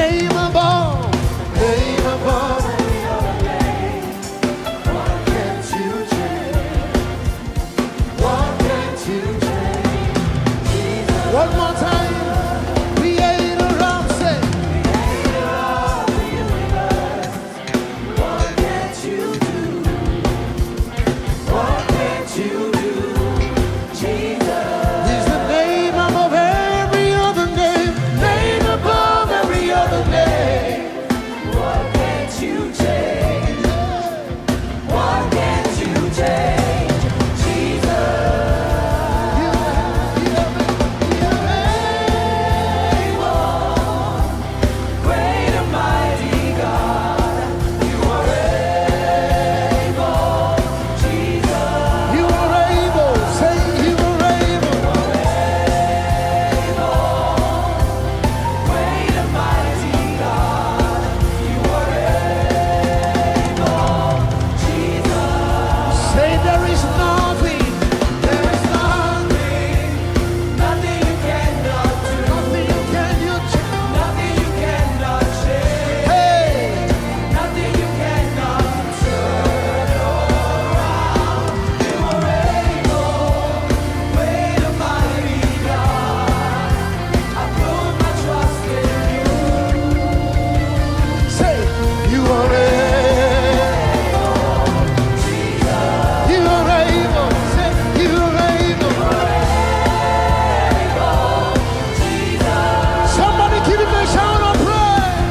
name above, name above any other name. What can't you change? What can't you change? Jesus. One more time. Creator of sin. Creator of the universe. What can't you do? What can't you do? Jesus. He's the name above every other name. Name above every other name. What can't you change? What can't you change? Jesus. You're able, great and mighty God. You are able, Jesus. You are able, say you are able. Great and mighty God. You are able, Jesus. Say there is nothing, nothing you cannot do, nothing you cannot change, hey, nothing you cannot turn around. You are able, great and mighty God. I put my trust in you. Say, you are able, Jesus. You are able. Say, you are able. Jesus. Somebody give him a shout of praise.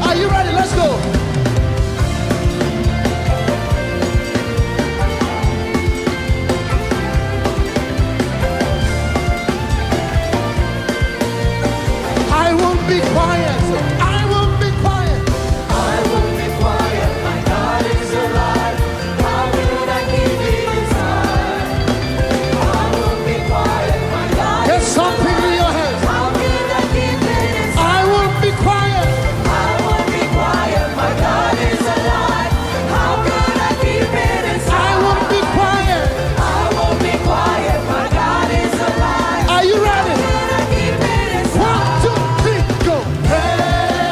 Are you ready? Let's go. I won't be quiet. I won't be quiet. I won't be quiet. My God is alive. How could I keep it inside? I won't be quiet. My God. Get something in your hands. How could I keep it inside? I won't be quiet. I won't be quiet. My God is alive. How could I keep it inside? I won't be quiet. I won't be quiet. My God is alive. Are you ready? How could I keep it inside? 1, 2, 3, go. Hey.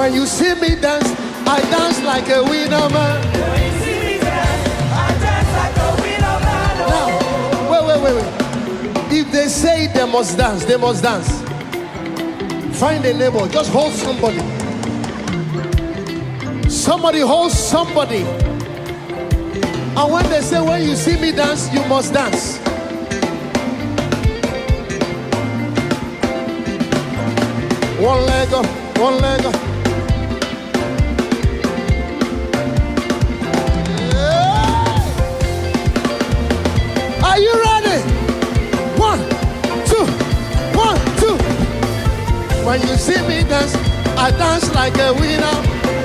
When you see me dance, I dance like a winner man. When you see me dance, I dance like a winner man. Now, wait. If they say they must dance, they must dance. Find a neighbor, just hold somebody. Somebody hold somebody. And when they say, when you see me dance, you must dance. One leg up, one leg up. Are you ready? 1, 2, 1, 2. When you see me dance, I dance like a winner.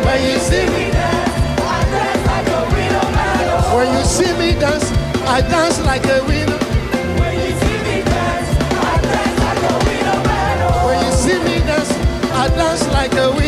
When you see me dance, I dance like a winner man. when you see me dance, I dance like a winner. When you see me dance, I dance like a winner man. When you see me dance, I dance like a winner.